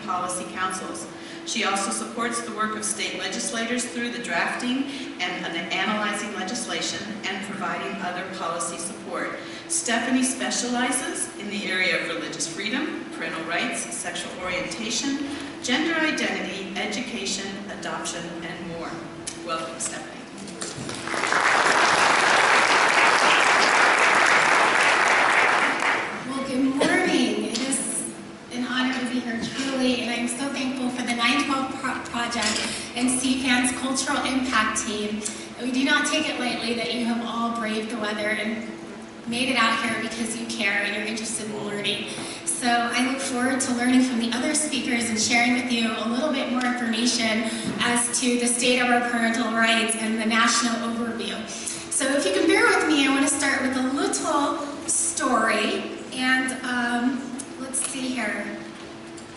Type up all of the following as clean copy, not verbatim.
policy councils. She also supports the work of state legislators through the drafting and analyzing legislation and providing other policy support. Stephanie specializes in the area of religious freedom, parental rights, sexual orientation, gender identity, education, adoption, and more. Welcome, Stephanie. Well, good morning. It is an honor to be here, truly, and I'm so thankful for the 912 Project and CFAN's Cultural Impact Team. We do not take it lightly that you have all braved the weather and made it out here because you care and you're interested in learning. So I look forward to learning from the other speakers and sharing with you a little bit more information as to the state of our parental rights and the national overview. So if you can bear with me, I want to start with a little story. And let's see here.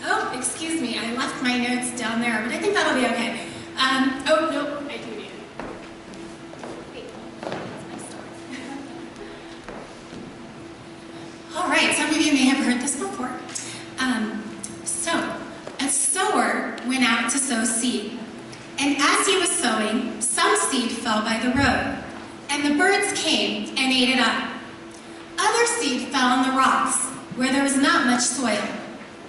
Oh, excuse me, I left my notes down there, but I think that'll be okay. Oh, no, I do need it. Wait, that's my story. All right, some of you may have heard this before. So, a sower went out to sow seed. And as he was sowing, some seed fell by the road, and the birds came and ate it up. Other seed fell on the rocks, where there was not much soil.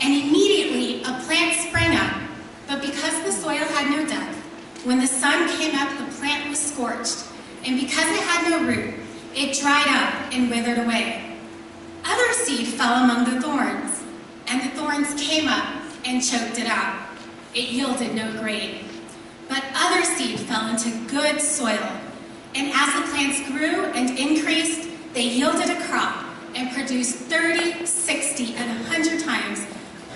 And immediately a plant sprang up, but because the soil had no depth, when the sun came up, the plant was scorched. And because it had no root, it dried up and withered away. Other seed fell among the thorns, and the thorns came up and choked it out. It yielded no grain. But other seed fell into good soil, and as the plants grew and increased, they yielded a crop and produced 30, 60, and 100 times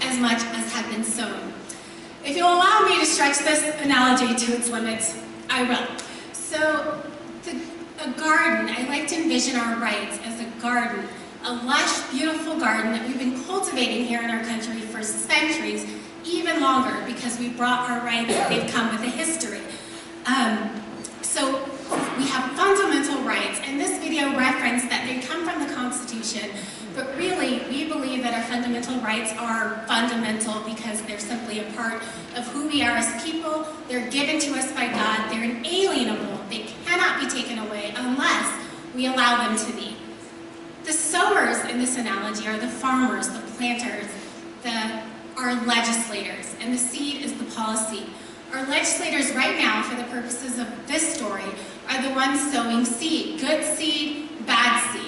as much as had been sown. If you'll allow me to stretch this analogy to its limits, I will. So, a garden, I like to envision our rights as a garden, a lush, beautiful garden that we've been cultivating here in our country for centuries, even longer, because we brought our rights, they've come with a history. So we have fundamental rights, and this video referenced that they come from the Constitution, but really, we believe that our fundamental rights are fundamental because they're simply a part of who we are as people. They're given to us by God. They're inalienable. They cannot be taken away unless we allow them to be. The sowers in this analogy are the farmers, the planters, our legislators, and the seed is the policy. Our legislators right now, for the purposes of this story, are the ones sowing seed, good seed, bad seed.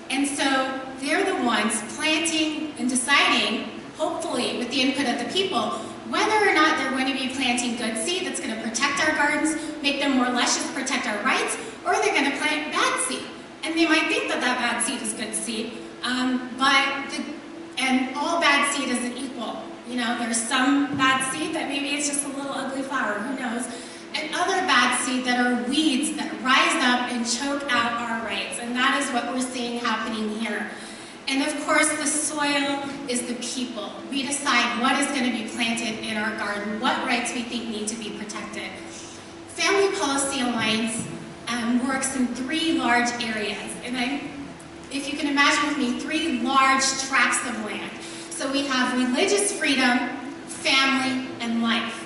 And so they're the ones planting and deciding, hopefully with the input of the people, whether or not they're going to be planting good seed that's going to protect our gardens, make them more luscious, protect our rights, or they're going to plant bad seed. And they might think that that bad seed is good seed, and all bad seed isn't equal. You know, there's some bad seed that maybe it's just a little ugly flower, who knows, and other bad seed that are weeds that rise up and choke out our rights, and that is what we're seeing happening here. And of course, the soil is the people. We decide what is going to be planted in our garden, what rights we think need to be protected. Family Policy Alliance works in 3 large areas, and if you can imagine with me, 3 large tracts of land. So we have religious freedom, family, and life.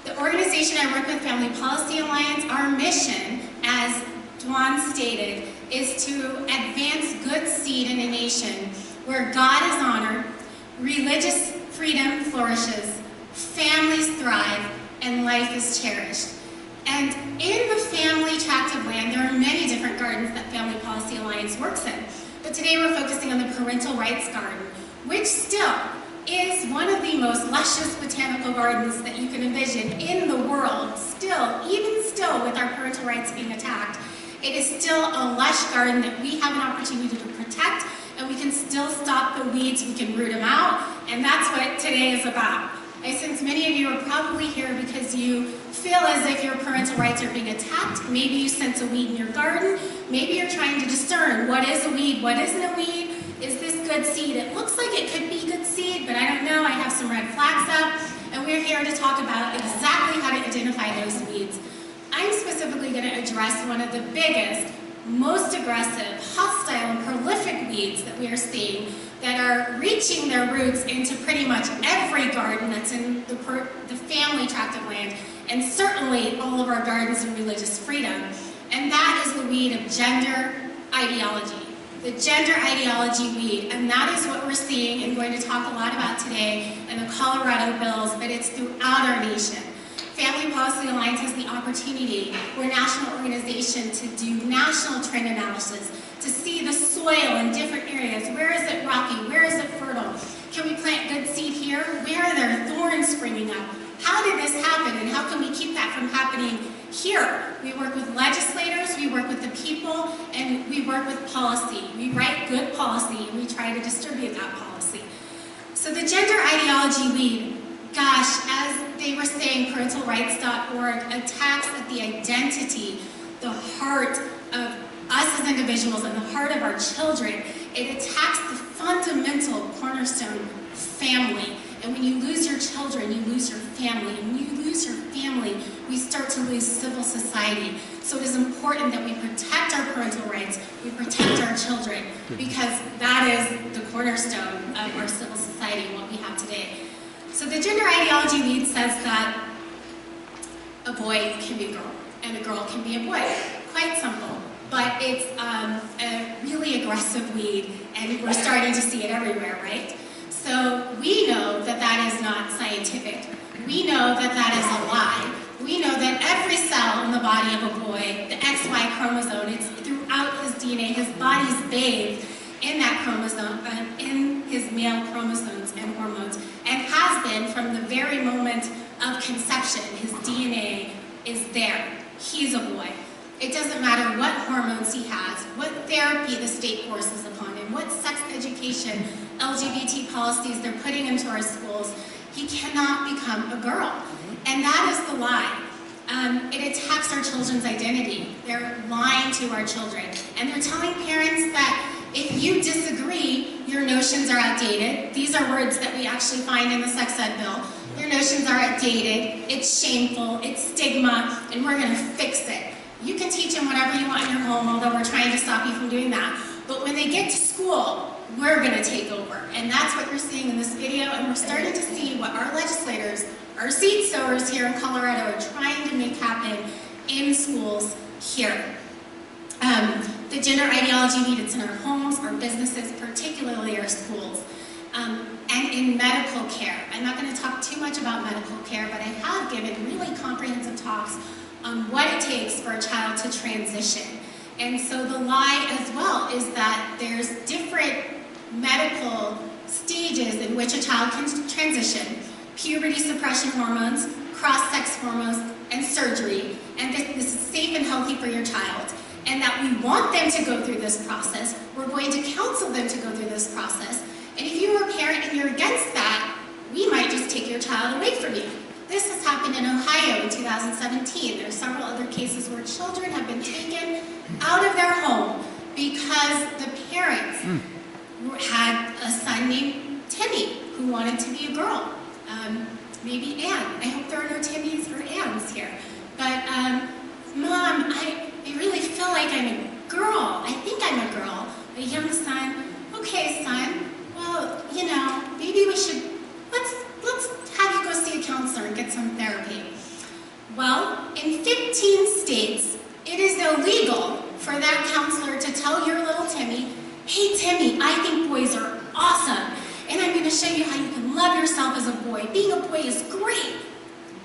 The organization I work with, Family Policy Alliance, our mission, as Dwan stated, is to advance good seed in a nation where God is honored, religious freedom flourishes, families thrive, and life is cherished. And in the family tract of land, there are many different gardens that Family Policy Alliance works in. But today we're focusing on the Parental Rights Garden, which still is one of the most luscious botanical gardens that you can envision in the world. Still, even still with our parental rights being attacked, it is still a lush garden that we have an opportunity to protect, and we can still stop the weeds, we can root them out, and that's what today is about. I sense many of you are probably here because you feel as if your parental rights are being attacked. Maybe you sense a weed in your garden. Maybe you're trying to discern what is a weed, what isn't a weed. Is this good seed? It looks like it could be good seed, but I don't know. I have some red flags up, and we're here to talk about exactly how to identify those weeds. I'm specifically going to address one of the biggest, most aggressive, hostile, and prolific weeds that we are seeing that are reaching their roots into pretty much every garden that's in the family tract of land, and certainly all of our gardens and religious freedom. And that is the weed of gender ideology. The gender ideology weed, and that is what we're seeing and going to talk a lot about today in the Colorado bills, but it's throughout our nation. Family Policy Alliance has the opportunity, we're a national organization, to do national trend analysis, to see the soil in different areas. Where is it rocky? Where is it fertile? Can we plant good seed here? Where are there thorns springing up? How did this happen, and how can we keep that from happening here? We work with legislators, we work with the people, and we work with policy. We write good policy, and we try to distribute that policy. So the gender ideology weed, gosh, as they were saying, parentalrights.org attacks at the identity, the heart of us as individuals and the heart of our children. It attacks the fundamental cornerstone, family. And when you lose your children, you lose your family. And when you lose your family, we start to lose civil society. So it is important that we protect our parental rights, we protect our children, because that is the cornerstone of our civil society and what we have today. So the gender ideology weed says that a boy can be a girl and a girl can be a boy. Quite simple, but it's a really aggressive weed, and we're starting to see it everywhere, right? So we know that that is not scientific. We know that that is a lie. We know that every cell in the body of a boy, the XY chromosome, it's throughout his DNA, his body's bathed in that chromosome, in his male chromosomes and hormones, and has been from the very moment of conception. His DNA is there. He's a boy. It doesn't matter what hormones he has, what therapy the state forces upon him, what sex education, LGBT policies they're putting into our schools. He cannot become a girl. And that is the lie. It attacks our children's identity. They're lying to our children. And they're telling parents that if you disagree, your notions are outdated. These are words that we actually find in the sex ed bill. Your notions are outdated, it's shameful, it's stigma, and we're gonna fix it. You can teach them whatever you want in your home, although we're trying to stop you from doing that. But when they get to school, we're gonna take over. And that's what you're seeing in this video, and we're starting to see what our legislators, our seed sowers here in Colorado are trying to make happen in schools here. The gender ideology weed, it's in our homes, our businesses, particularly our schools. And in medical care. I'm not going to talk too much about medical care, but I have given really comprehensive talks on what it takes for a child to transition. And so the lie as well is that there's different medical stages in which a child can transition: puberty suppression hormones, cross-sex hormones, and surgery. And this is safe and healthy for your child. And that we want them to go through this process. We're going to counsel them to go through this process. And if you are a parent and you're against that, we might just take your child away from you. This has happened in Ohio in 2017. There are several other cases where children have been taken out of their home because the parents had a son named Timmy who wanted to be a girl. Maybe Ann. I hope there are no Timmys or Anns here. But, Mom, I really feel like I'm a girl. I think I'm a girl. A young son. Okay, son. Well, you know, maybe we should, let's have you go see a counselor and get some therapy. Well, in 15 states, it is illegal for that counselor to tell your little Timmy, hey Timmy, I think boys are awesome, and I'm going to show you how you can love yourself as a boy. Being a boy is great.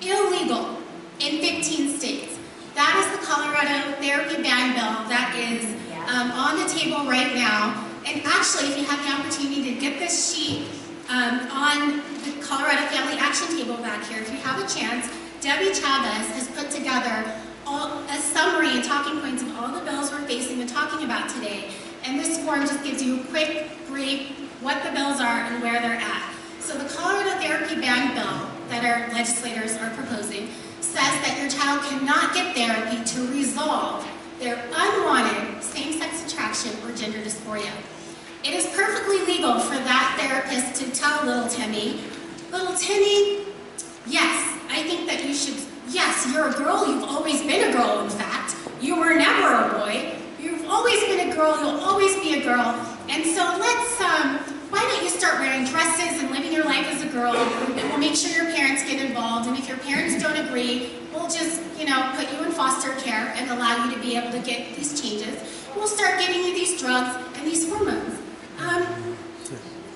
Illegal in 15 states. That is the Colorado therapy ban bill that is on the table right now. And actually, if you have the opportunity to get this sheet on the Colorado Family Action Table back here, if you have a chance, Debbie Chavez has put together a summary and talking points of all the bills we're facing and talking about today. And this form just gives you a quick, brief, what the bills are and where they're at. So the Colorado therapy ban bill that our legislators are proposing says that your child cannot get therapy to resolve their unwanted same-sex attraction or gender dysphoria. It is perfectly legal for that therapist to tell little Timmy, yes, I think that you should, yes, you're a girl, you've always been a girl, in fact. You were never a boy. You've always been a girl, you'll always be a girl. And so why don't you start wearing dresses and living your life as a girl, and we'll make sure your parents get involved, and if your parents don't agree, we'll just, put you in foster care and allow you to be able to get these changes. We'll start giving you these drugs and these hormones.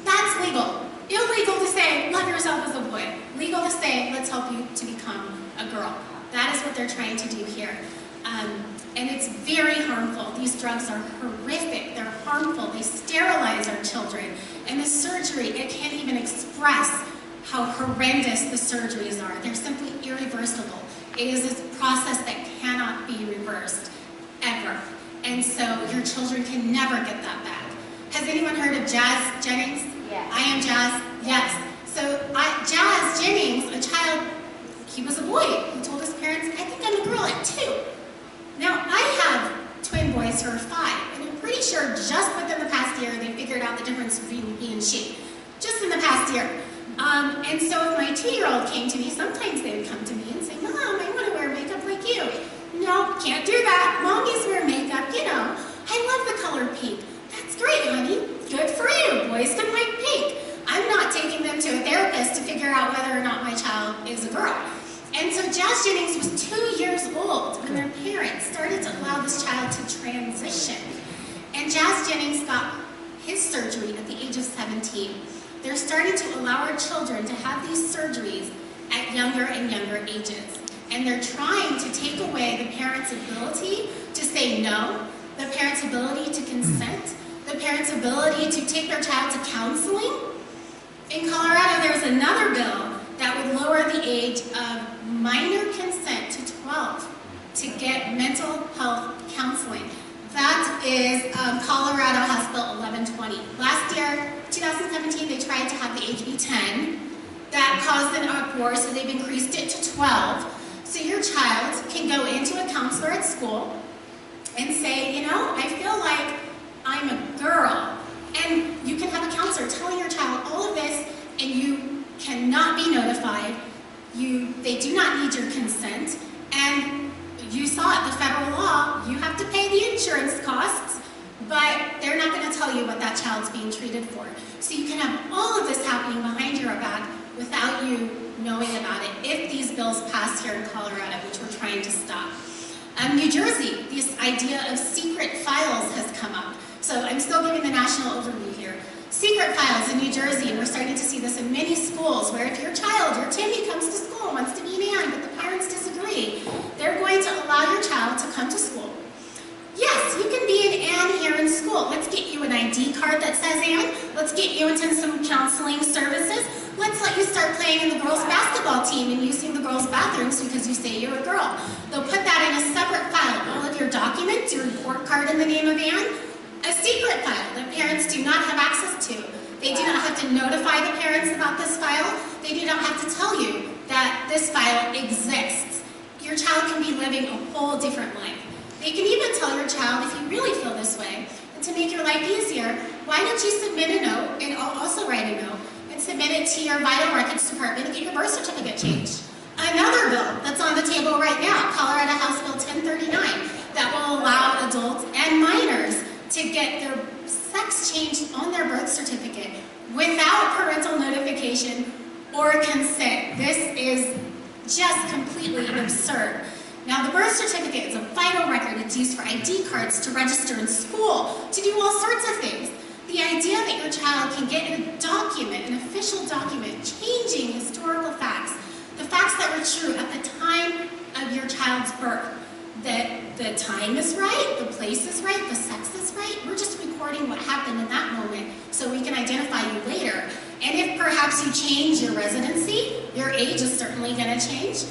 That's legal. Illegal to say, love yourself as a boy. Legal to say, let's help you to become a girl. That is what they're trying to do here. And it's very harmful. These drugs are horrific. They're harmful. They sterilize our children. And the surgery, it can't even express how horrendous the surgeries are. They're simply irreversible. It is a process that cannot be reversed, ever. And so your children can never get that back. Has anyone heard of Jazz Jennings? Yes. I am Jazz? Yes. So Jazz Jennings, a child, he was a boy who told his parents, I think I'm a girl at 2. Now, I have twin boys who are 5, and I'm pretty sure just within the past year they figured out the difference between he and she. Just in the past year. And so if my 2-year-old came to me, sometimes they would come to me and say, Mom, I want to wear makeup like you. No, can't do that. Mommies wear makeup, I love the color pink. That's great, honey. Good for you. Boys can like pink. I'm not taking them to a therapist to figure out whether or not my child is a girl. And so Jazz Jennings was 2 years old when their parents started to allow this child to transition. And Jazz Jennings got his surgery at the age of 17. They're starting to allow our children to have these surgeries at younger and younger ages. And they're trying to take away the parent's ability to say no, the parent's ability to consent, the parent's ability to take their child to counseling. In Colorado, there's another bill that would lower the age of minor consent to 12 to get mental health counseling. That is Colorado House Bill 1120. Last year, 2017, they tried to have the age be 10. That caused an uproar, so they've increased it to 12. So your child can go into a counselor at school and say, I feel like I'm a girl. And you can have a counselor telling your child all of this, and you cannot be notified. They do not need your consent. And you saw it, the federal law, you have to pay the insurance costs, but they're not going to tell you what that child's being treated for. So you can have all of this happening behind your back without you knowing about it, if these bills pass here in Colorado, which we're trying to stop. New Jersey, this idea of secret files has come up. So I'm still giving the national overview here. Secret files in New Jersey, and we're starting to see this in many schools, where if your child, your Timmy, comes to school and wants to be an Ann, but the parents disagree, they're going to allow your child to come to school. Yes, you can be an Ann here in school. Let's get you an ID card that says Ann. Let's get you into some counseling services. Let's let you start playing in the girls' basketball team and using the girls' bathrooms because you say you're a girl. They'll put that in a separate file. All of your documents, your report card in the name of Ann, a secret file that parents do not have access to. They do not have to notify the parents about this file. They do not have to tell you that this file exists. Your child can be living a whole different life. They can even tell your child, if you really feel this way, and to make your life easier, why don't you submit a note, and also write a note, and submit it to your vital records department and get your birth certificate changed. Another bill that's on the table right now, Colorado House Bill 1039, that will allow adults and minors to get their sex changed on their birth certificate without parental notification or consent. This is just completely absurd. Now, the birth certificate is a vital record. It's used for ID cards, to register in school, to do all sorts of things. The idea that your child can get a document, an official document, changing historical facts, the facts that were true at the time of your child's birth, that the time is right, the place is right, the sex is right. We're just recording what happened in that moment so we can identify you later. And if perhaps you change your residency, your age is certainly going to change,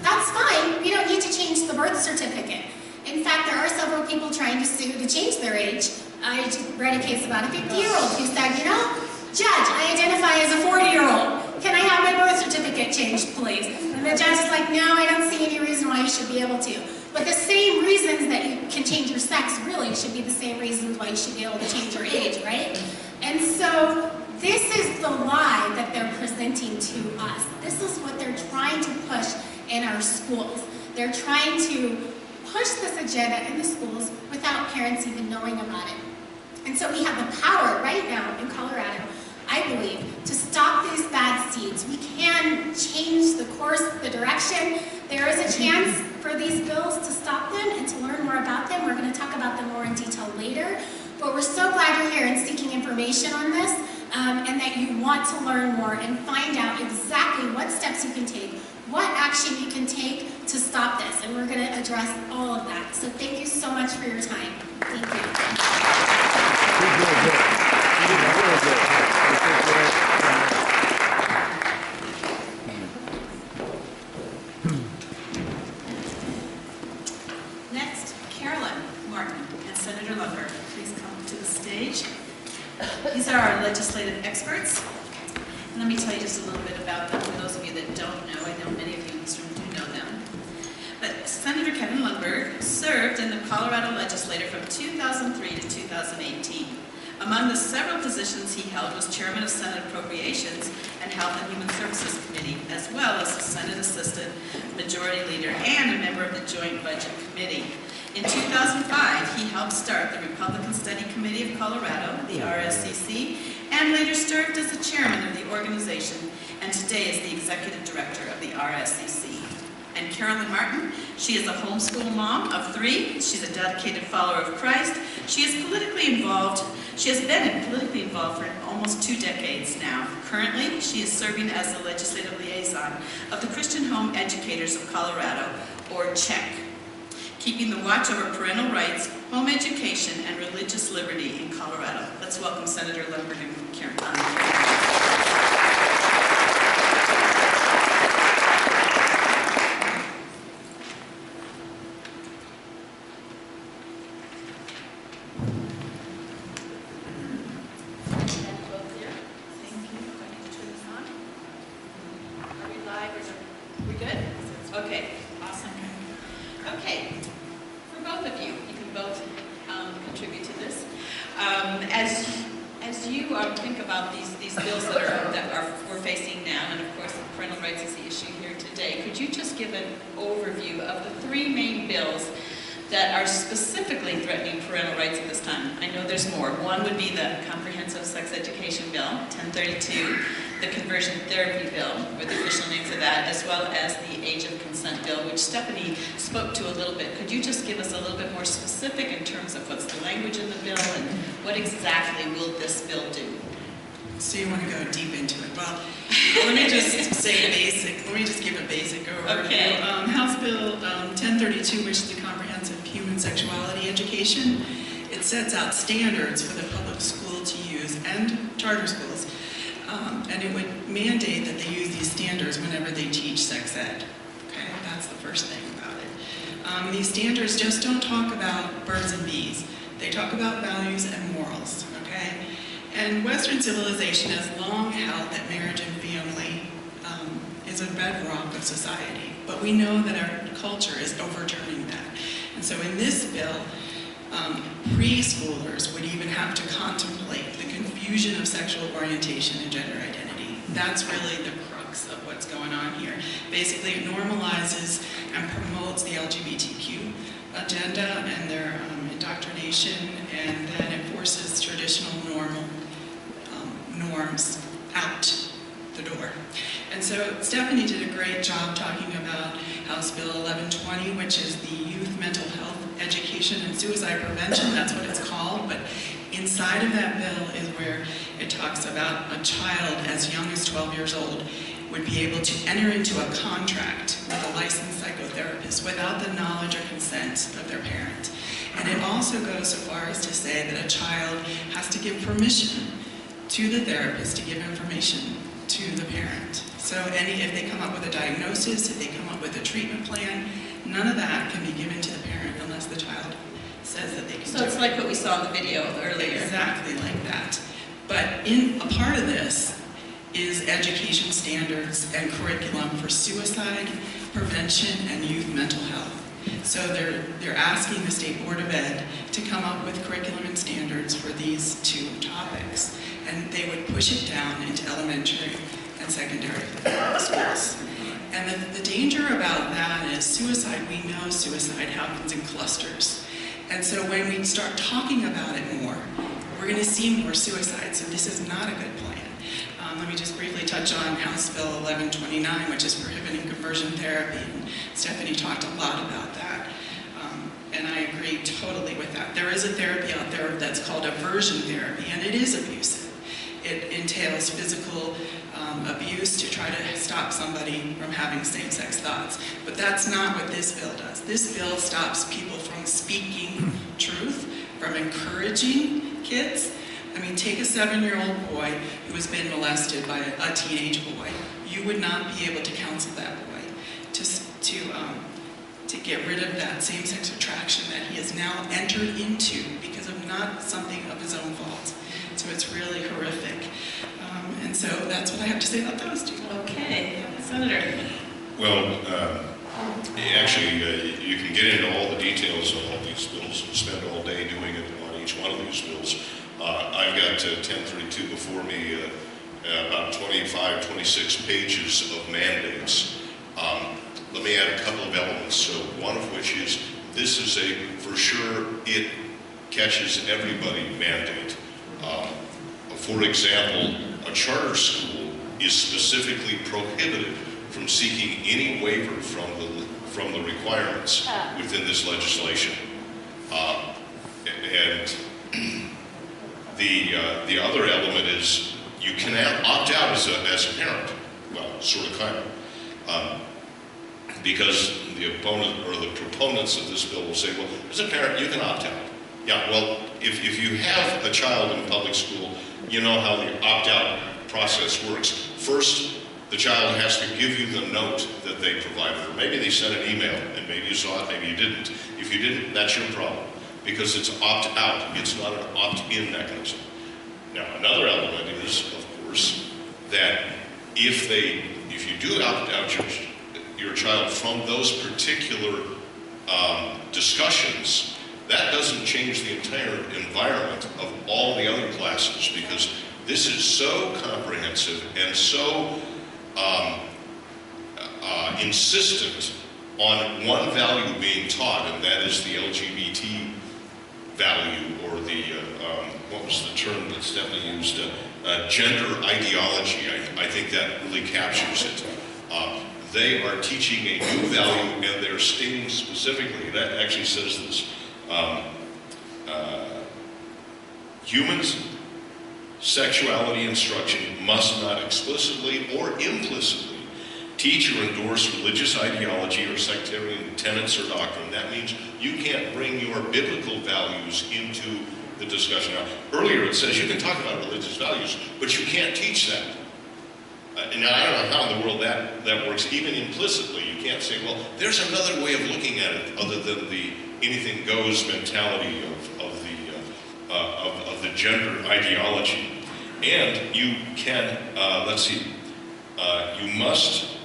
that's fine. You don't need to change the birth certificate. In fact, there are several people trying to sue to change their age. I just read a case about a 50-year-old who said, Judge, I identify as a 40-year-old. Can I have my birth certificate changed, please? And the judge is like, no, I don't see any reason why you should be able to. But the same reasons that you can change your sex really should be the same reasons why you should be able to change your age, right? And so this is the lie that they're presenting to us. This is what they're trying to push in our schools. They're trying to push this agenda in the schools without parents even knowing about it. And so we have the power right now in Colorado, I believe, to stop these bad seeds. We can change the course, the direction. There is a chance for these bills to stop them and to learn more about them. We're going to talk about them more in detail later. But we're so glad you're here and seeking information on this, and that you want to learn more and find out exactly what steps you can take, what action you can take to stop this. And we're going to address all of that. So thank you so much for your time. Thank you. Next, Carolyn Martin and Senator Lundberg. Please come to the stage. These are our legislative experts. And let me tell you just a little bit about them for those of you that don't know. I know many of you in this room do know them. But Senator Kevin Lundberg served in the Colorado legislature from 2003 to 2018. Among the several positions he held was Chairman of Senate Appropriations and Health and Human Services Committee, as well as the Senate Assistant Majority Leader and a member of the Joint Budget Committee. In 2005, he helped start the Republican Study Committee of Colorado, the RSCC, and later served as the chairman of the organization, and today is the executive director of the RSCC. And Carolyn Martin, she is a homeschool mom of 3. She's a dedicated follower of Christ. She has been politically involved for almost 2 decades now. Currently, she is serving as the legislative liaison of the Christian Home Educators of Colorado, or CHEC, keeping the watch over parental rights, home education, and religious liberty in Colorado. Let's welcome Senator Lundberg and Carolyn. As you think about these bills that we're facing now, and of course parental rights is the issue here today, could you just give an overview of the 3 main bills that are specifically threatening parental rights at this time? I know there's more. One would be the Comprehensive Sex Education Bill, 1032, the Conversion Therapy Bill, or the official names of that, as well as the Age of Consent Bill, which Stephanie spoke to a little bit. Could you just give us a little bit more specific in terms of what's the language in the bill and what exactly will this bill do? So you want to go deep into it? Well, let me just give a basic overview. Okay. House Bill 1032, which is the Comprehensive Human Sexuality Education, it sets out standards for the public school to use and charter schools, and it would mandate that they use these standards whenever they teach sex ed. Okay, that's the first thing about it. These standards just don't talk about birds and bees. They talk about values and morals. Okay. And Western civilization has long held that marriage and family is a bedrock of society, but we know that our culture is overturning that. And so in this bill, preschoolers would even have to contemplate the confusion of sexual orientation and gender identity. That's really the crux of what's going on here. Basically, it normalizes and promotes the LGBTQ agenda and their indoctrination, and then it forces traditional norms out the door. And so Stephanie did a great job talking about House Bill 1120, which is the Youth Mental Health Education and Suicide Prevention. That's what it's called. But inside of that bill is where it talks about a child as young as 12 years old would be able to enter into a contract with a licensed psychotherapist without the knowledge or consent of their parent. And it also goes so far as to say that a child has to give permission to the therapist to give information to the parent. So if they come up with a diagnosis, if they come up with a treatment plan, none of that can be given to the parent unless the child says that they can. So it's like what we saw in the video earlier. Exactly like that. But a part of this is education standards and curriculum for suicide prevention and youth mental health. So they're asking the State Board of Ed to come up with curriculum and standards for these 2 topics. And they would push it down into elementary and secondary schools. And the danger about that is suicide. We know suicide happens in clusters. And so when we start talking about it more, we're going to see more suicides, so this is not a good plan. Let me just briefly touch on House Bill 1129, which is prohibiting conversion therapy, and Stephanie talked a lot about that. And I agree totally with that. There is a therapy out there that's called aversion therapy, and it is abusive. It entails physical abuse to try to stop somebody from having same-sex thoughts. But that's not what this bill does. This bill stops people from speaking truth, from encouraging kids. I mean, take a 7-year-old boy who has been molested by a teenage boy. You would not be able to counsel that boy to get rid of that same-sex attraction that he has now entered into because of not something of his own fault. So it's really horrific. And so that's what I have to say about those two. Okay, Senator. Well, actually, you can get into all the details of all these bills and spend all day doing it on each one of these bills. I've got 1032 before me, about 25, 26 pages of mandates. Let me add a couple of elements. So one of which is, this is a, for sure, it catches everybody mandate. For example, a charter school is specifically prohibited from seeking any waiver from the requirements within this legislation. And the other element is you can opt out as a parent. Well, sort of, kind of. Because the opponent or the proponents of this bill will say, well, as a parent, you can opt out. Yeah, well, if you have a child in public school, you know how the opt-out process works. First, the child has to give you the note that they provided, or maybe they sent an email, and maybe you saw it, maybe you didn't. If you didn't, that's your problem, because it's opt-out. It's not an opt-in mechanism. Now, another element is, of course, that if you do opt out your child from those particular discussions, that doesn't change the entire environment of all the other classes, because this is so comprehensive and so insistent on one value being taught, and that is the LGBT value, or the, what was the term that Stephanie used, gender ideology. I think that really captures it. They are teaching a new value, and they're stating specifically, that actually says this, humans' sexuality instruction must not explicitly or implicitly teach or endorse religious ideology or sectarian tenets or doctrine. That means you can't bring your biblical values into the discussion. Now, earlier it says you can talk about religious values, but you can't teach that. Now, I don't know how in the world that works. Even implicitly, you can't say, well, there's another way of looking at it other than the anything goes mentality of the gender ideology. And you can, you must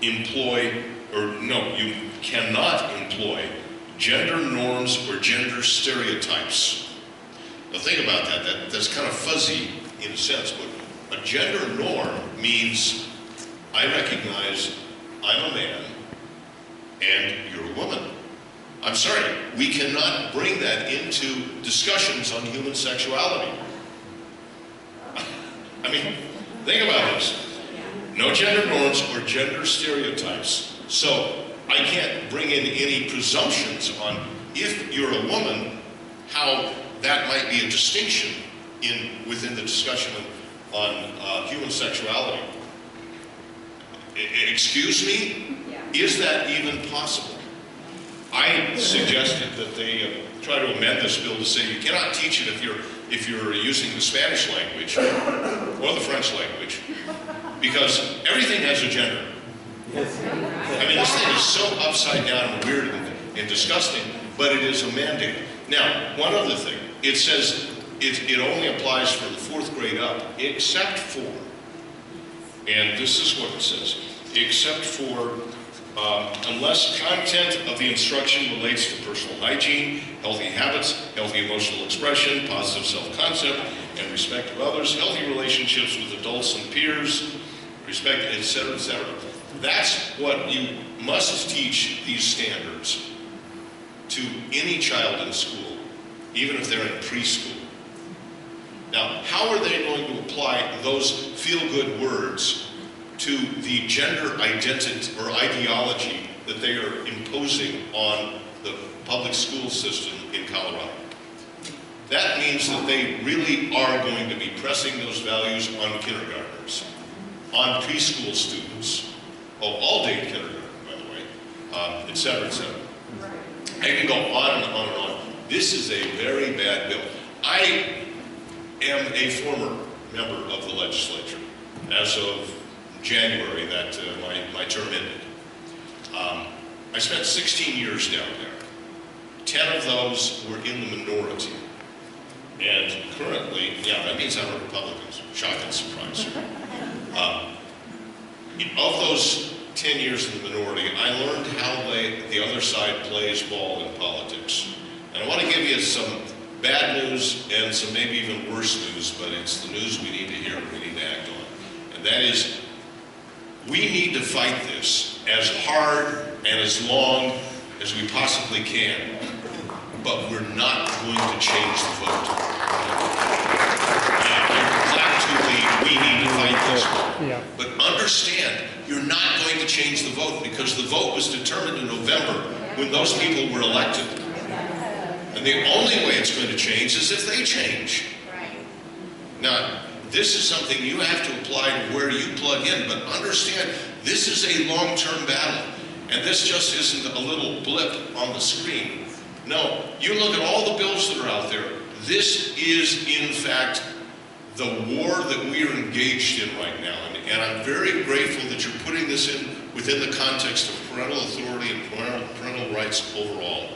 employ, you cannot employ gender norms or gender stereotypes. Now think about that. That's kind of fuzzy in a sense, but a gender norm means I recognize I'm a man and you're a woman. I'm sorry, we cannot bring that into discussions on human sexuality. I mean, think about this. No gender norms or gender stereotypes. So I can't bring in any presumptions on if you're a woman, how that might be a distinction within the discussion on human sexuality. Excuse me? Is that even possible? I suggested that they try to amend this bill to say you cannot teach it if you're using the Spanish language or the French language, because everything has a gender. I mean, this thing is so upside down and weird and disgusting, but it is a mandate. Now, one other thing. It says it only applies for the 4th grade up, except for, and this is what it says, except for unless content of the instruction relates to personal hygiene, healthy habits, healthy emotional expression, positive self-concept, and respect of others, healthy relationships with adults and peers, respect, etc., etc. That's what you must teach these standards to any child in school, even if they're in preschool. Now, how are they going to apply those feel-good words to the gender identity or ideology that they are imposing on the public school system in Colorado? That means that they really are going to be pressing those values on kindergartners, on preschool students, all-day kindergarten, by the way, et cetera, et cetera. I can go on and on and on. This is a very bad bill. I am a former member of the legislature as of January that my term ended. I spent 16 years down there. 10 of those were in the minority. And currently, yeah, that means I'm a Republican. Shock and surprise. Of those 10 years in the minority, I learned how the other side plays ball in politics. And I want to give you some bad news and some maybe even worse news, but it's the news we need to hear and we need to act on. And that is, we need to fight this as hard and as long as we possibly can, but we're not going to change the vote. Back to the we need to fight this. Yeah. But understand, you're not going to change the vote because the vote was determined in November when those people were elected. And the only way it's going to change is if they change. Now, this is something you have to apply to where you plug in, but understand, this is a long-term battle. And this just isn't a little blip on the screen. No, you look at all the bills that are out there. This is, in fact, the war that we are engaged in right now. And I'm very grateful that you're putting this in within the context of parental authority and parental rights overall.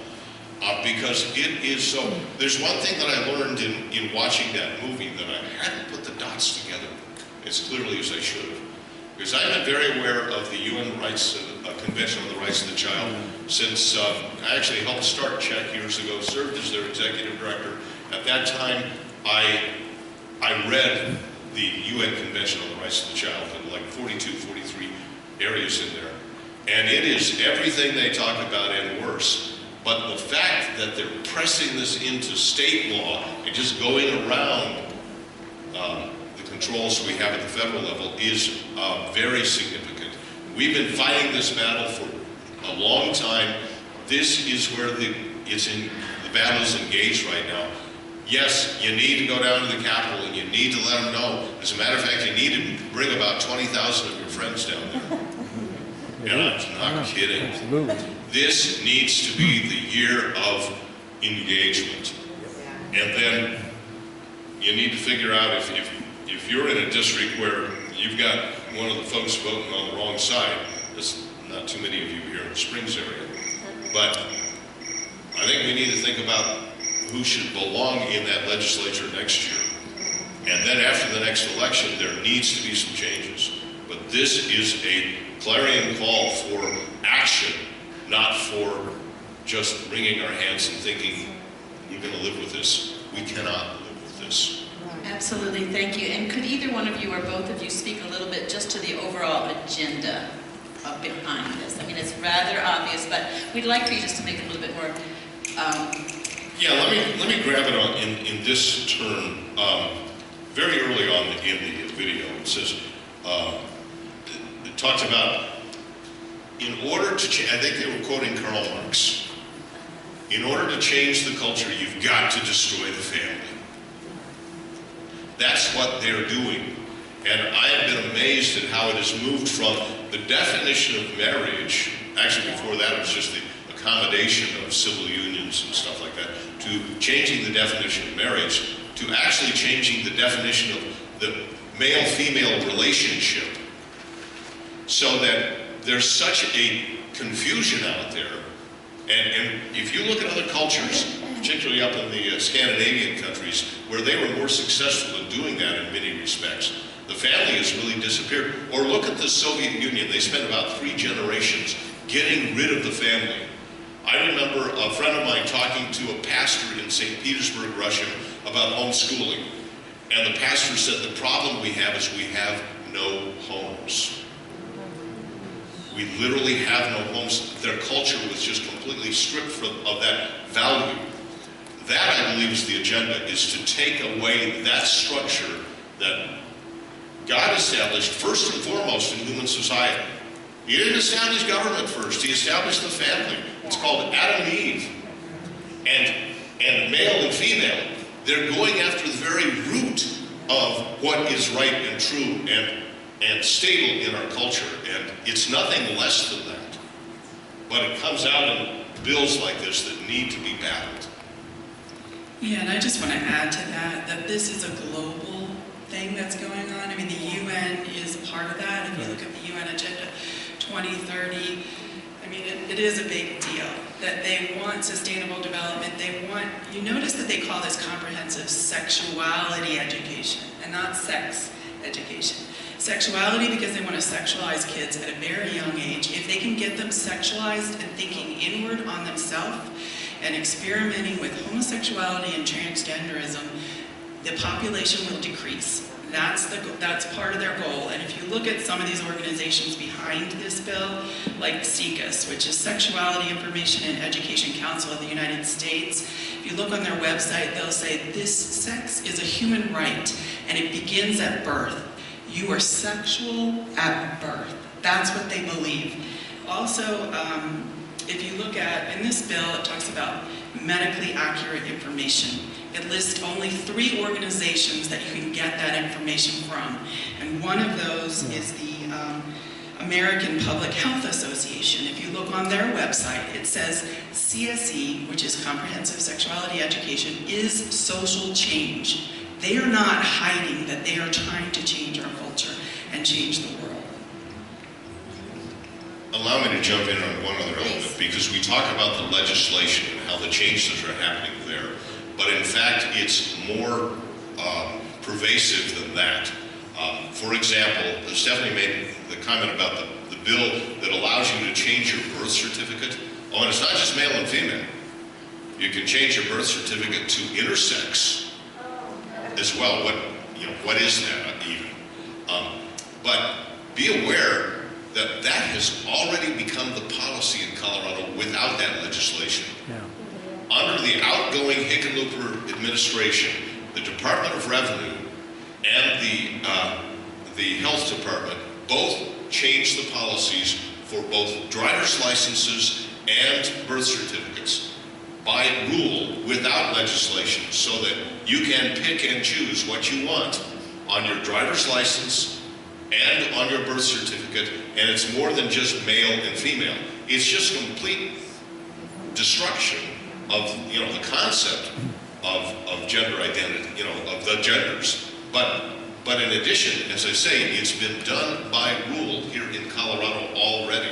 Because it is so. There's one thing that I learned in watching that movie that I hadn't put the dots together as clearly as I should have. Because I've been very aware of the UN Convention on the Rights of the Child since I actually helped start CHEC years ago, served as their executive director. At that time, I read the UN Convention on the Rights of the Child in like 42, 43 areas in there. And it is everything they talk about and worse. But the fact that they're pressing this into state law and just going around the controls we have at the federal level is very significant. We've been fighting this battle for a long time. This is where the battle is engaged right now. Yes, you need to go down to the Capitol and you need to let them know. As a matter of fact, you need to bring about 20,000 of your friends down there. And I'm not kidding. Absolutely. This needs to be the year of engagement. And then you need to figure out if you're in a district where you've got one of the folks voting on the wrong side, there's not too many of you here in the Springs area, but I think we need to think about who should belong in that legislature next year. And then after the next election, there needs to be some changes. But this is a clarion call for action, not for just wringing our hands and thinking, we're going to live with this. We cannot live with this. Absolutely, thank you. And could either one of you or both of you speak a little bit just to the overall agenda behind this? I mean, it's rather obvious, but we'd like for you just to make it a little bit more... Yeah, let me grab it on in this turn. Very early on in the video, it says, it talks about, in order to change, I think they were quoting Karl Marx, in order to change the culture, you've got to destroy the family. That's what they're doing. And I have been amazed at how it has moved from the definition of marriage, actually before that it was just the accommodation of civil unions and stuff like that, to changing the definition of marriage, to actually changing the definition of the male-female relationship, so that there's such a confusion out there. And if you look at other cultures, particularly up in the Scandinavian countries, where they were more successful in doing that in many respects, the family has really disappeared. Or look at the Soviet Union. They spent about 3 generations getting rid of the family. I remember a friend of mine talking to a pastor in St. Petersburg, Russia, about homeschooling. And the pastor said, the problem we have is we have no homes. We literally have no homes. Their culture was just completely stripped of that value. That, I believe, is the agenda, is to take away that structure that God established first and foremost in human society. He didn't establish government first. He established the family. It's called Adam and Eve. And male and female, they're going after the very root of what is right and true and stable in our culture. And it's nothing less than that. But it comes out in bills like this that need to be battled. Yeah, and I just want to add to that this is a global thing that's going on. I mean, the UN is part of that. If you look at the UN Agenda 2030, I mean, it is a big deal that they want sustainable development. They want, you notice that they call this comprehensive sexuality education and not sex education. Sexuality because they want to sexualize kids at a very young age. If they can get them sexualized and thinking inward on themselves and experimenting with homosexuality and transgenderism, the population will decrease. That's part of their goal. And if you look at some of these organizations behind this bill, like SECUS, which is Sexuality Information and Education Council of the United States, if you look on their website, they'll say this sex is a human right and it begins at birth. You are sexual at birth. That's what they believe. Also, if you look at, in this bill, it talks about medically accurate information. It lists only 3 organizations that you can get that information from. And one of those is the American Public Health Association. If you look on their website, it says CSE, which is Comprehensive Sexuality Education, is social change. They are not hiding that they are trying to change our culture and change the world. Allow me to jump in on one other element, because we talk about the legislation and how the changes are happening there, but in fact it's more pervasive than that. For example, Stephanie made the comment about the bill that allows you to change your birth certificate. Oh, and it's not just male and female. You can change your birth certificate to intersex as well. What is that even? But be aware that has already become the policy in Colorado without that legislation. Yeah. Under the outgoing Hickenlooper administration, the Department of Revenue and the Health Department both changed the policies for both driver's licenses and birth certificates by rule without legislation, so that you can pick and choose what you want on your driver's license and on your birth certificate, and it's more than just male and female. It's just complete destruction of the concept of gender identity, of the genders. But in addition, as I say, it's been done by rule here in Colorado already.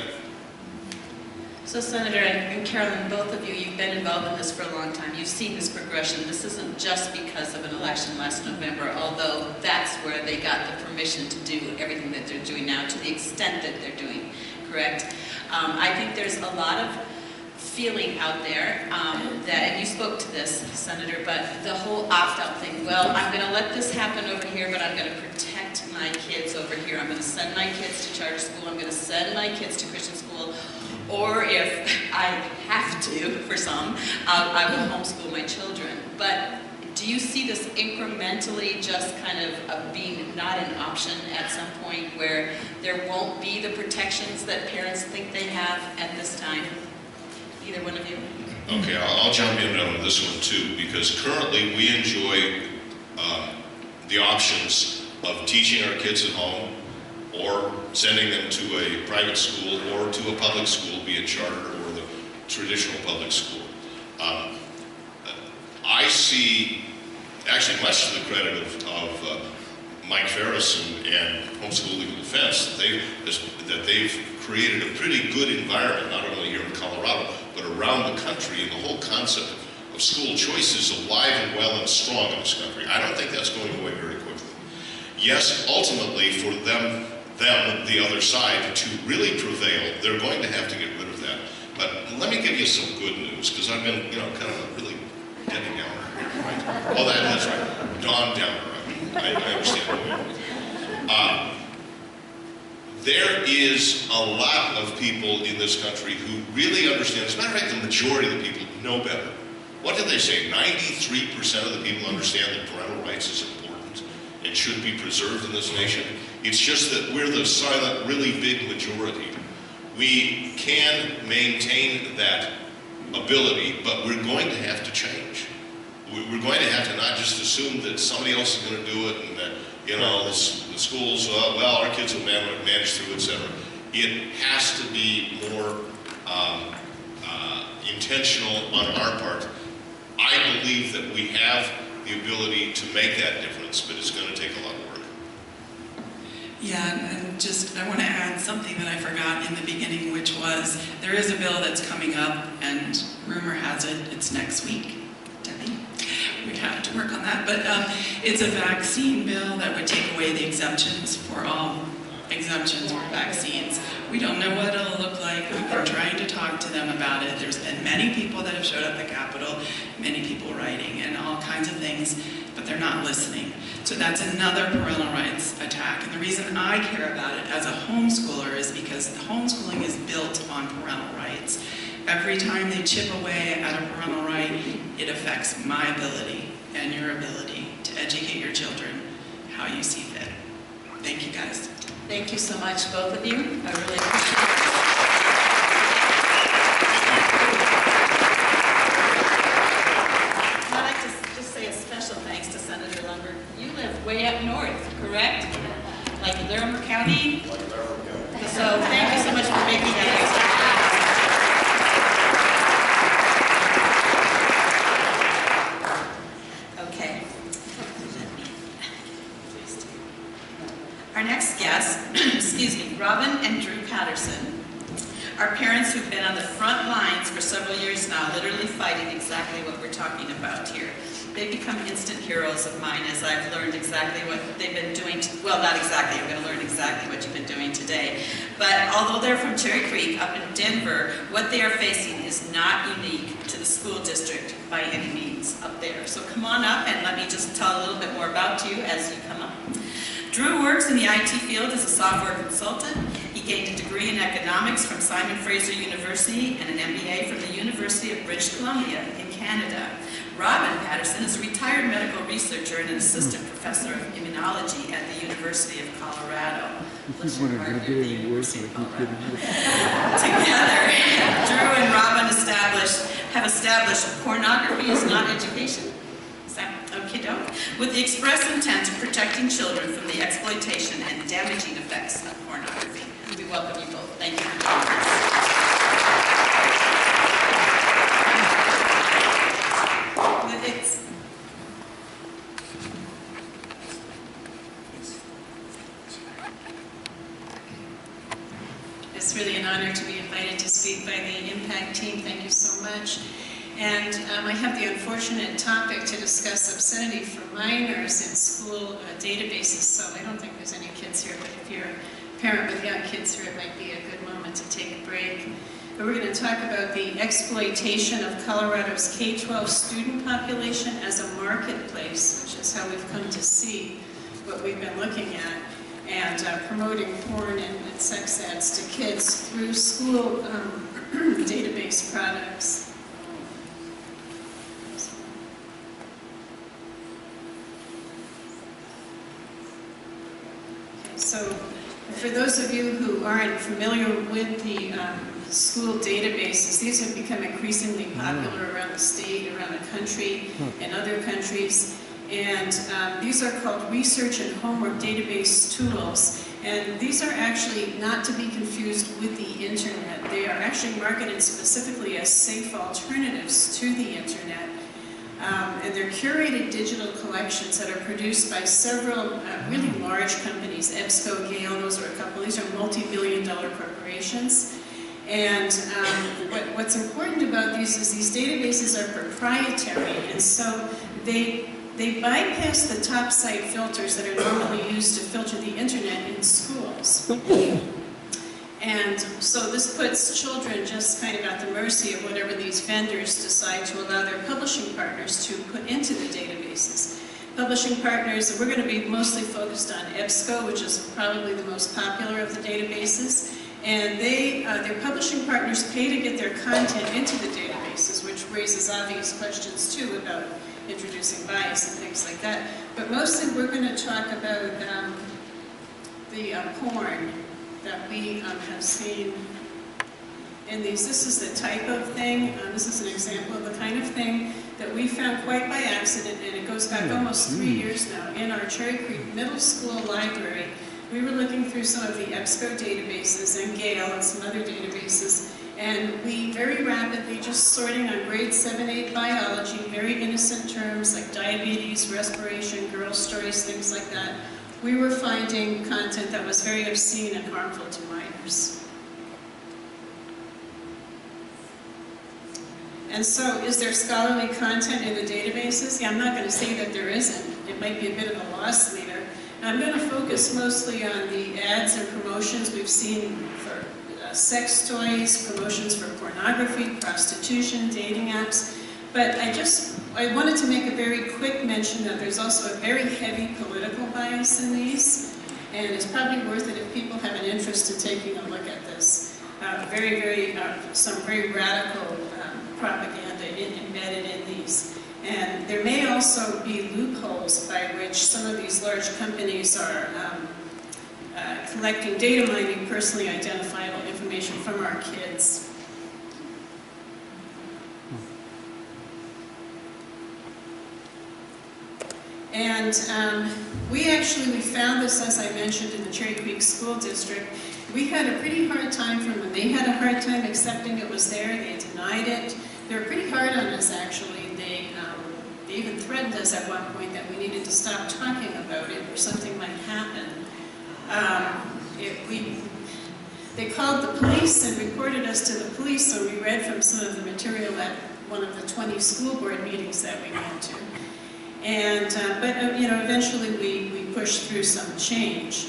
So Senator and Carolyn, both of you, you've been involved in this for a long time. You've seen this progression. This isn't just because of an election last November, although that's where they got the permission to do everything that they're doing now, to the extent that they're doing, correct? I think there's a lot of feeling out there and you spoke to this, Senator, but the whole opt-out thing, well, I'm going to let this happen over here, but I'm going to protect my kids over here. I'm going to send my kids to charter school. I'm going to send my kids to Christian school. Or if I have to, for some, I will homeschool my children. But do you see this incrementally just kind of being not an option at some point where there won't be the protections that parents think they have at this time? Either one of you? Okay, I'll jump in on this one too, because currently we enjoy the options of teaching our kids at home, or sending them to a private school or to a public school, be it charter or the traditional public school. I see, actually much to the credit of Mike Ferris and Homeschool Legal Defense, that they've created a pretty good environment, not only here in Colorado, but around the country, and the whole concept of school choice is alive and well and strong in this country. I don't think that's going away very quickly. Yes, ultimately for them, the other side, to really prevail, they're going to have to get rid of that. But let me give you some good news, because I've been, kind of a really Debbie Downer here, right? Oh, that's right. Dawn Downer. I understand. There is a lot of people in this country who really understand. As a matter of fact, the majority of the people know better. what did they say? 93% of the people understand that parental rights is important and should be preserved in this nation. It's just that we're the silent, really big majority. We can maintain that ability, but we're going to have to change. We're going to have to not just assume that somebody else is going to do it and that, you know, the schools, well, our kids will manage through, etc. It has to be more intentional on our part. I believe that we have the ability to make that difference, but it's going to take a lot of work. Yeah, and just, I want to add something that I forgot in the beginning, which was, there is a bill that's coming up, and rumor has it, it's next week. Debbie, we have to work on that, but it's a vaccine bill that would take away the exemptions for all exemptions for vaccines. We don't know what it'll look like. We've been trying to talk to them about it. There's been many people that have showed up at Capitol, many people writing, and all kinds of things, but they're not listening. So that's another parental rights attack. And the reason I care about it as a homeschooler is because homeschooling is built on parental rights. Every time they chip away at a parental right, it affects my ability and your ability to educate your children how you see fit. Thank you, guys. Thank you so much, both of you. I really appreciate it. I'd like to just say a special thanks to Senator Lumberg. You live way up north, correct? Like Larimer County? Like Larimer County. So thank you so much for making that. Okay. Our next guests, excuse me, Robin and Drew Patterson, are parents who've been on the front lines for several years now, literally fighting exactly what we're talking about here. They've become instant heroes of mine as I've learned exactly what they've been doing. Well, not exactly, I'm going to learn exactly what you've been doing today. But although they're from Cherry Creek up in Denver, what they are facing is not unique to the school district by any means up there. So come on up and let me just tell a little bit more about you as you come up. Drew works in the IT field as a software consultant. He gained a degree in economics from Simon Fraser University and an MBA from the University of British Columbia in Canada. Robin Patterson is a retired medical researcher and an assistant professor of immunology at the University of Colorado. Together, Drew and Robin have established pornography is not education. Okey-doke, with the express intent of protecting children from the exploitation and damaging effects of pornography. We welcome you both. Thank you for joining us. It's really an honor to be invited to speak by the Impact team. Thank you so much. And I have the unfortunate topic to discuss obscenity for minors in school databases, so I don't think there's any kids here, but if you're a parent with young kids here, it might be a good moment to take a break. But we're going to talk about the exploitation of Colorado's K-12 student population as a marketplace, which is how we've come to see what we've been looking at, and promoting porn and sex ads to kids through school database products. So for those of you who aren't familiar with the school databases, these have become increasingly popular around the state, around the country, and other countries. And these are called research and homework database tools. And these are actually not to be confused with the internet. They are actually marketed specifically as safe alternatives to the internet. And they're curated digital collections that are produced by several really large companies. EBSCO, Gale, those are a couple. These are multi-billion-dollar corporations. And what's important about these is these databases are proprietary, and so they bypass the top site filters that are normally used to filter the internet in schools. And so this puts children just kind of at the mercy of whatever these vendors decide to allow their publishing partners to put into the databases. Publishing partners, we're going to be mostly focused on EBSCO, which is probably the most popular of the databases. And their publishing partners pay to get their content into the databases, which raises obvious questions too about introducing bias and things like that. But mostly we're going to talk about the porn that we have seen in these. This is the type of thing, this is an example of the kind of thing that we found quite by accident, and it goes back almost 3 years now, in our Cherry Creek Middle School library. We were looking through some of the EBSCO databases and Gale and some other databases, and we very rapidly, just sorting on grade 7, 8 biology, very innocent terms like diabetes, respiration, girl stories, things like that, we were finding content that was very obscene and harmful to minors. And so, is there scholarly content in the databases? Yeah, I'm not going to say that there isn't. It might be a bit of a loss leader. And I'm going to focus mostly on the ads and promotions we've seen for sex toys, promotions for pornography, prostitution, dating apps. But I wanted to make a very quick mention that there's also a very heavy political bias in these. And it's probably worth it if people have an interest in taking a look at this. Some very radical propaganda embedded in these. And there may also be loopholes by which some of these large companies are collecting data mining personally identifiable information from our kids. And we found this, as I mentioned, in the Cherry Creek School District. We had a pretty hard time from them. They had a hard time accepting it was there. They denied it. They were pretty hard on us, actually. They even threatened us at one point that we needed to stop talking about it or something might happen. They called the police and reported us to the police, so we read from some of the material at one of the 20 school board meetings that we went to. And, eventually we pushed through some change.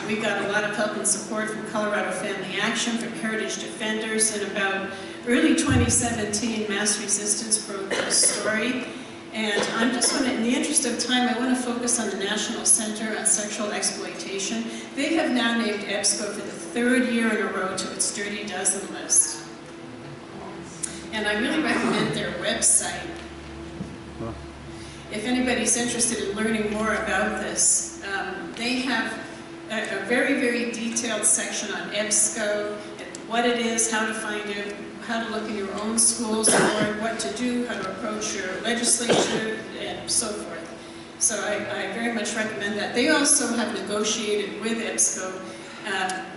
We got a lot of help and support from Colorado Family Action, from Heritage Defenders, and about early 2017, Mass Resistance broke the story. And in the interest of time, I want to focus on the National Center on Sexual Exploitation. They have now named EBSCO for the 3rd year in a row to its Dirty Dozen list. And I really recommend their website. If anybody's interested in learning more about this, they have a very, very detailed section on EBSCO, what it is, how to find it, how to look in your own school's board, what to do, how to approach your legislature, and so forth. So I very much recommend that. They also have negotiated with EBSCO.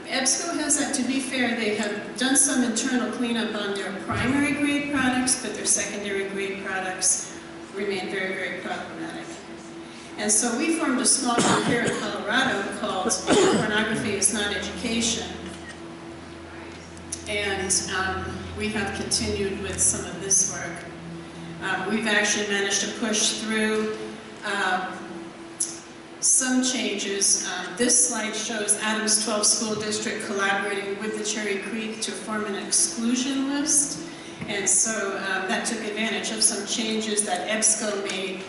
EBSCO has, to be fair, they have done some internal cleanup on their primary grade products, but their secondary grade products remain very, very problematic. And so we formed a small group here in Colorado called Pornography is Not Education. And we have continued with some of this work. We've actually managed to push through some changes. This slide shows Adams 12 School District collaborating with the Cherry Creek to form an exclusion list. And so that took advantage of some changes that EBSCO made,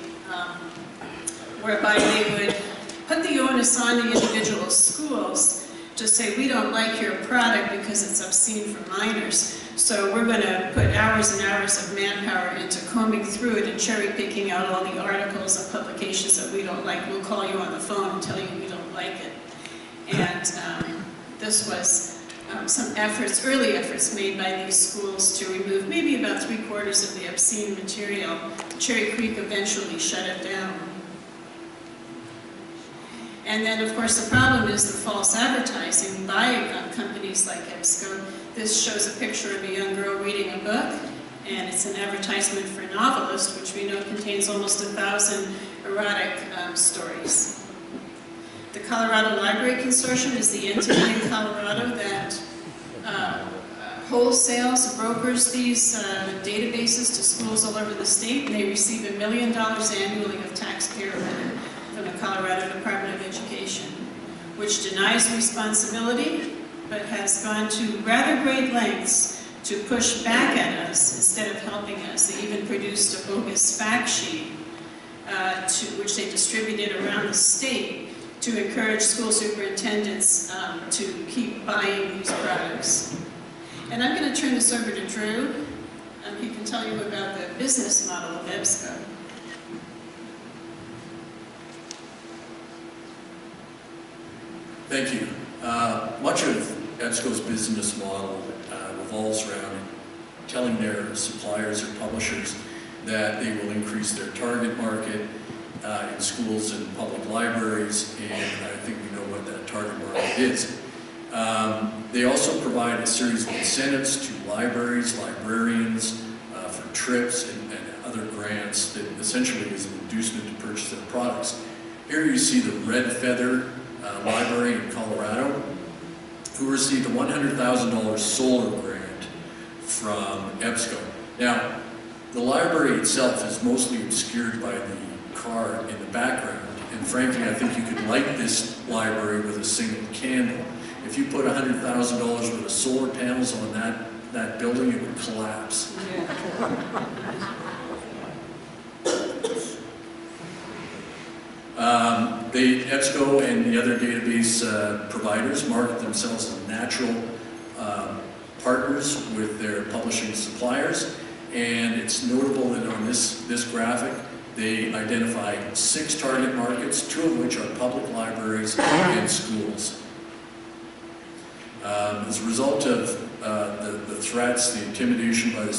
whereby they would put the onus on the individual schools to say, we don't like your product because it's obscene for minors, so we're going to put hours and hours of manpower into combing through it and cherry picking out all the articles and publications that we don't like. We'll call you on the phone and tell you we don't like it. And this was some efforts, early efforts made by these schools to remove maybe about 3/4 of the obscene material. Cherry Creek eventually shut it down. And then, of course, the problem is the false advertising by companies like EBSCO. This shows a picture of a young girl reading a book, and it's an advertisement for Novelist, which we know contains almost 1,000 erotic stories. The Colorado Library Consortium is the entity in Colorado that wholesales, brokers these databases to schools all over the state, and they receive $1 million annually of taxpayer money from the Colorado Department of Education, which denies responsibility, but has gone to rather great lengths to push back at us instead of helping us. They even produced a bogus fact sheet, which they distributed around the state to encourage school superintendents to keep buying these products. And I'm going to turn this over to Drew. he can tell you about the business model of EBSCO. Thank you. Much of EBSCO's business model revolves around telling their suppliers or publishers that they will increase their target market in schools and public libraries, and I think we know what that target market is. They also provide a series of incentives to libraries, librarians, for trips and other grants that essentially is an inducement to purchase their products. Here you see the Red Feather Library in Colorado, who received a $100,000 solar grant from EBSCO. Now, the library itself is mostly obscured by the car in the background, and frankly, I think you could light this library with a single candle. If you put $100,000 worth of solar panels on that building, it would collapse. EBSCO and the other database providers market themselves as natural partners with their publishing suppliers, and it's notable that on this graphic, they identify 6 target markets, 2 of which are public libraries and schools. As a result of the threats, the intimidation by the